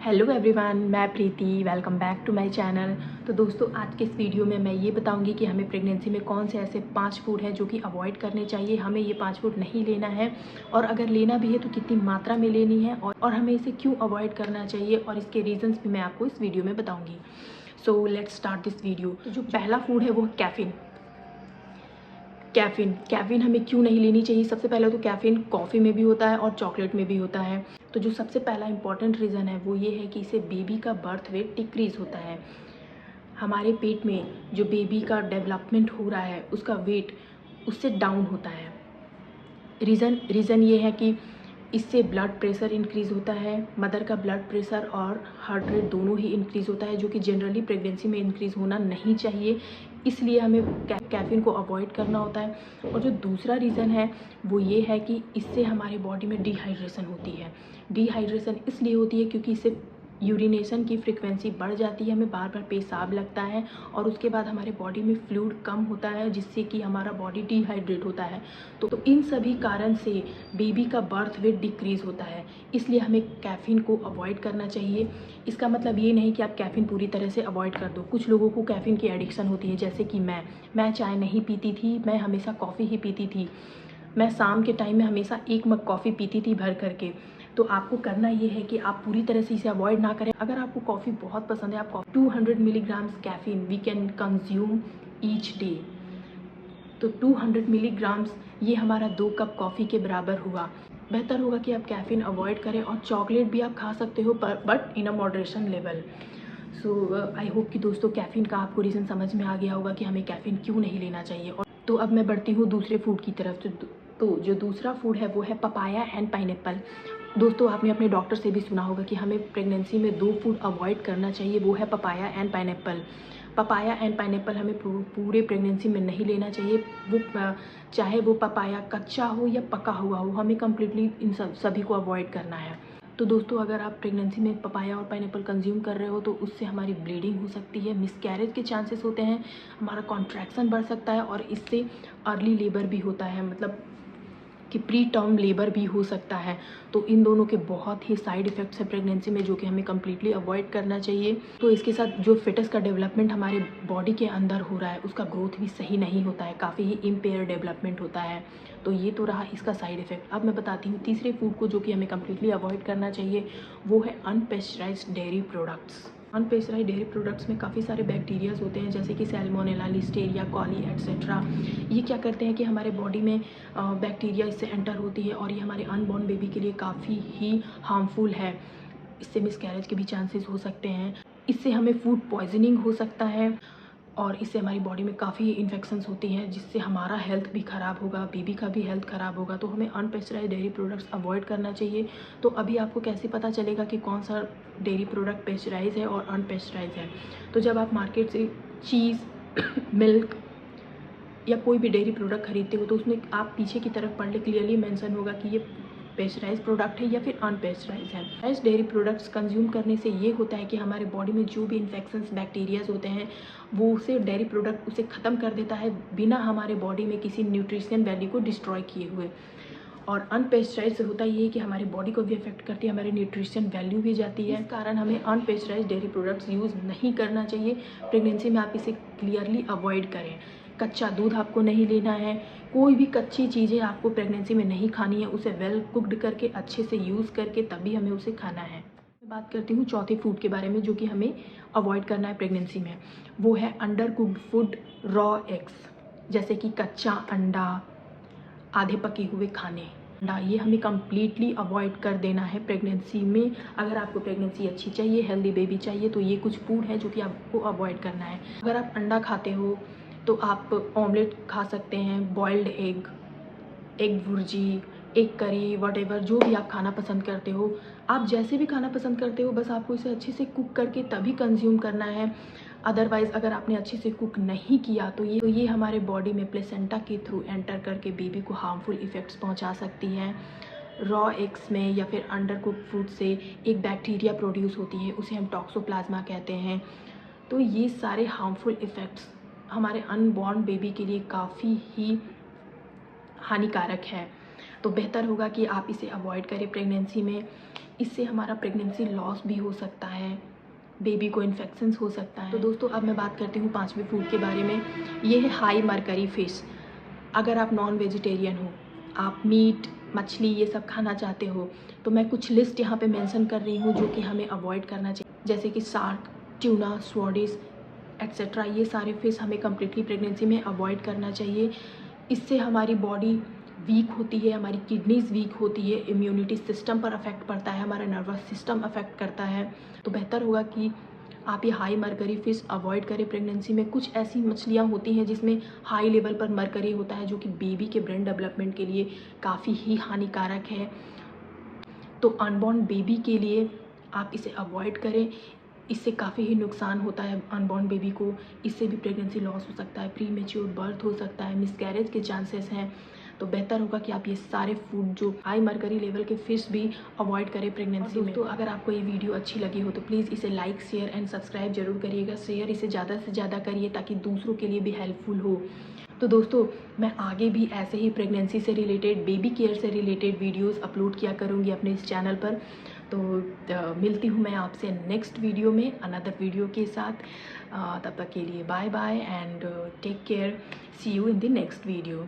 Hello everyone, मैं Preeti. Welcome back to my channel. तो दोस्तों, आज के इस वीडियो में मैं ये बताऊंगी कि हमें प्रेगनेंसी में कौन से ऐसे 5 फूड हैं जो कि अवॉइड करने चाहिए। हमें ये 5 फूड नहीं लेना है, और अगर लेना भी है तो कितनी मात्रा में लेनी है, और हमें इसे क्यों अवॉइड करना चाहिए, और इसके रीजंस भी मैं आपको इस वीडियो में बताऊँगी। So let's start this video. तो जो पहला फूड है वो है कैफ़ीन। कैफ़ीन हमें क्यों नहीं लेनी चाहिए? सबसे पहले तो कैफ़ीन कॉफ़ी में भी होता है और चॉकलेट में भी होता है। तो जो सबसे पहला इंपॉर्टेंट रीज़न है वो ये है कि इससे बेबी का बर्थ वेट डिक्रीज़ होता है। हमारे पेट में जो बेबी का डेवलपमेंट हो रहा है उसका वेट उससे डाउन होता है। रीज़न ये है कि इससे ब्लड प्रेशर इंक्रीज़ होता है। मदर का ब्लड प्रेशर और हार्ट रेट दोनों ही इंक्रीज़ होता है, जो कि जनरली प्रेगनेंसी में इंक्रीज़ होना नहीं चाहिए। इसलिए हमें कैफ़ीन को अवॉइड करना होता है। और जो दूसरा रीज़न है वो ये है कि इससे हमारे बॉडी में डिहाइड्रेशन होती है। डिहाइड्रेशन इसलिए होती है क्योंकि इससे यूरिनेशन की फ्रिक्वेंसी बढ़ जाती है, हमें बार बार पेशाब लगता है, और उसके बाद हमारे बॉडी में फ्लूइड कम होता है, जिससे कि हमारा बॉडी डिहाइड्रेट होता है। तो इन सभी कारण से बेबी का बर्थ वेट डिक्रीज़ होता है। इसलिए हमें कैफ़ीन को अवॉइड करना चाहिए। इसका मतलब ये नहीं कि आप कैफ़ीन पूरी तरह से अवॉइड कर दो। कुछ लोगों को कैफ़ीन की एडिक्शन होती है, जैसे कि मैं चाय नहीं पीती थी, मैं हमेशा कॉफ़ी ही पीती थी। मैं शाम के टाइम में हमेशा 1 मग कॉफ़ी पीती थी भर करके। तो आपको करना ये है कि आप पूरी तरह से इसे अवॉइड ना करें। अगर आपको कॉफ़ी बहुत पसंद है, आप 200 milligrams caffeine we can consume each day. तो 200 मिलीग्राम्स ये हमारा 2 कप कॉफ़ी के बराबर हुआ। बेहतर होगा कि आप कैफ़ीन अवॉइड करें, और चॉकलेट भी आप खा सकते हो, but in a moderation level. So I hope कि दोस्तों कैफ़ीन का आपको रीज़न समझ में आ गया होगा कि हमें कैफ़ीन क्यों नहीं लेना चाहिए। और तो अब मैं बढ़ती हूँ दूसरे फूड की तरफ। तो जो दूसरा फूड है वो है पपाया एंड पाइनएप्पल। दोस्तों, आपने अपने डॉक्टर से भी सुना होगा कि हमें प्रेगनेंसी में 2 फूड अवॉइड करना चाहिए, वो है papaya and pineapple. Papaya and pineapple हमें पूरे प्रेगनेंसी में नहीं लेना चाहिए। वो चाहे वो पपाया कच्चा हो या पका हुआ हो, हमें कम्प्लीटली इन सभी को अवॉइड करना है। तो दोस्तों, अगर आप प्रेगनेंसी में पपाया और पाइनएप्पल कंज्यूम कर रहे हो तो उससे हमारी ब्लीडिंग हो सकती है, मिसकैरेज के चांसेस होते हैं, हमारा कॉन्ट्रैक्शन बढ़ सकता है, और इससे अर्ली लेबर भी होता है, मतलब कि प्री टर्म लेबर भी हो सकता है। तो इन दोनों के बहुत ही साइड इफ़ेक्ट्स हैं प्रेगनेंसी में, जो कि हमें कम्प्लीटली अवॉइड करना चाहिए। तो इसके साथ जो फिटस का डेवलपमेंट हमारे बॉडी के अंदर हो रहा है उसका ग्रोथ भी सही नहीं होता है, काफ़ी ही इम्पेयर डेवलपमेंट होता है। तो ये तो रहा इसका साइड इफ़ेक्ट। अब मैं बताती हूँ तीसरे फूड को जो कि हमें कम्प्लीटली अवॉइड करना चाहिए, वो है अनपेस्चराइज्ड डेयरी प्रोडक्ट्स। अनपेस्चराइज्ड डेयरी प्रोडक्ट्स में काफ़ी सारे बैक्टीरियाज होते हैं, जैसे कि सैल्मोनेला, लिस्टेरिया, कॉली एट्सेट्रा। ये क्या करते हैं कि हमारे बॉडी में बैक्टीरिया इससे एंटर होती है, और ये हमारे अनबॉर्न बेबी के लिए काफ़ी ही हार्मफुल है। इससे मिसकैरेज के भी चांसेस हो सकते हैं। इससे हमें फूड पॉइजनिंग हो सकता है, और इससे हमारी बॉडी में काफ़ी इन्फेक्शंस होती हैं, जिससे हमारा हेल्थ भी ख़राब होगा, बेबी का भी हेल्थ ख़राब होगा। तो हमें अनपेस्चराइज्ड डेयरी प्रोडक्ट्स अवॉइड करना चाहिए। तो अभी आपको कैसे पता चलेगा कि कौन सा डेयरी प्रोडक्ट पेस्चराइज है और अनपेस्चराइज है? तो जब आप मार्केट से चीज़ मिल्क या कोई भी डेयरी प्रोडक्ट खरीदते हो तो उसमें आप पीछे की तरफ पढ़ ले, क्लियरली मेंशन होगा कि ये पेस्चराइज प्रोडक्ट है या फिर अनपेस्चराइज है। पेस्ट डेयरी प्रोडक्ट्स कंज्यूम करने से ये होता है कि हमारे बॉडी में जो भी इन्फेक्शंस बैक्टीरियाज होते हैं वो उसे डेयरी प्रोडक्ट उसे ख़त्म कर देता है, बिना हमारे बॉडी में किसी न्यूट्रिशन वैल्यू को डिस्ट्रॉय किए हुए। और अनपेस्चराइज से होता ये है कि हमारी बॉडी को भी इफेक्ट करती है, हमारी न्यूट्रिशन वैल्यू भी जाती है। इस कारण हमें अनपेस्चराइज डेयरी प्रोडक्ट्स यूज़ नहीं करना चाहिए। प्रेगनेंसी में आप इसे क्लियरली अवॉइड करें। कच्चा दूध आपको नहीं लेना है, कोई भी कच्ची चीज़ें आपको प्रेगनेंसी में नहीं खानी है। उसे वेल कुक्ड करके अच्छे से यूज़ करके तभी हमें उसे खाना है। मैं बात करती हूँ चौथे फूड के बारे में जो कि हमें अवॉइड करना है प्रेगनेंसी में। वो है under cooked food, raw eggs, जैसे कि कच्चा अंडा, आधे पके हुए खाने। ये हमें कम्प्लीटली अवॉइड कर देना है प्रेगनेंसी में। अगर आपको प्रेगनेंसी अच्छी चाहिए, हेल्दी बेबी चाहिए, तो ये कुछ फूड है जो कि आपको अवॉइड करना है। अगर आप अंडा खाते हो तो आप ऑमलेट खा सकते हैं, boiled egg, egg bhurji, egg curry, whatever जो भी आप खाना पसंद करते हो। आप जैसे भी खाना पसंद करते हो, बस आपको इसे अच्छे से कुक करके तभी कंज्यूम करना है। अदरवाइज़ अगर आपने अच्छे से कुक नहीं किया तो ये हमारे बॉडी में प्लेसेंटा के थ्रू एंटर करके बेबी को हार्मफुल इफ़ेक्ट्स पहुंचा सकती है। रॉ एग्स में या फिर अंडर कुक फूड से एक बैक्टीरिया प्रोड्यूस होती है, उसे हम टॉक्सोप्लाज्मा कहते हैं। तो ये सारे हार्मफुल इफ़ेक्ट्स हमारे अनबॉर्न बेबी के लिए काफ़ी ही हानिकारक है। तो बेहतर होगा कि आप इसे अवॉइड करें प्रेगनेंसी में। इससे हमारा प्रेगनेंसी लॉस भी हो सकता है, बेबी को इन्फेक्शंस हो सकता है। तो दोस्तों अब मैं बात करती हूँ 5वें फूड के बारे में। ये है हाई मरकरी फिश। अगर आप नॉन वेजिटेरियन हो, आप मीट मछली ये सब खाना चाहते हो, तो मैं कुछ लिस्ट यहाँ पे मेंशन कर रही हूँ जो कि हमें अवॉइड करना चाहिए, जैसे कि शार्क, ट्यूना, स्वॉर्डिस एक्सेट्रा। ये सारे फिश हमें कम्प्लीटली प्रेगनेंसी में अवॉइड करना चाहिए। इससे हमारी बॉडी वीक होती है, हमारी किडनीज वीक होती है, इम्यूनिटी सिस्टम पर अफेक्ट पड़ता है, हमारा नर्वस सिस्टम अफेक्ट करता है। तो बेहतर होगा कि आप ये हाई मरकरी फिश अवॉइड करें प्रेगनेंसी में। कुछ ऐसी मछलियाँ होती हैं जिसमें हाई लेवल पर मरकरी होता है, जो कि बेबी के ब्रेन डेवलपमेंट के लिए काफ़ी ही हानिकारक है। तो अनबॉर्न बेबी के लिए आप इसे अवॉइड करें। इससे काफ़ी ही नुकसान होता है अनबॉर्न बेबी को। इससे भी प्रेगनेंसी लॉस हो सकता है, प्री मैच्योर बर्थ हो सकता है, मिसकैरेज के चांसेस हैं। तो बेहतर होगा कि आप ये सारे फूड जो हाई मरकरी लेवल के फिश भी अवॉइड करें प्रेगनेंसी में। तो अगर आपको ये वीडियो अच्छी लगी हो तो प्लीज़ इसे लाइक, शेयर एंड सब्सक्राइब जरूर करिएगा। शेयर इसे ज़्यादा से ज़्यादा करिए ताकि दूसरों के लिए भी हेल्पफुल हो। तो दोस्तों मैं आगे भी ऐसे ही प्रेगनेंसी से रिलेटेड, बेबी केयर से रिलेटेड वीडियोस अपलोड किया करूँगी अपने इस चैनल पर। तो मिलती हूँ मैं आपसे नेक्स्ट वीडियो में अनदर वीडियो के साथ। तब तक के लिए bye bye and take care. See you in the next video.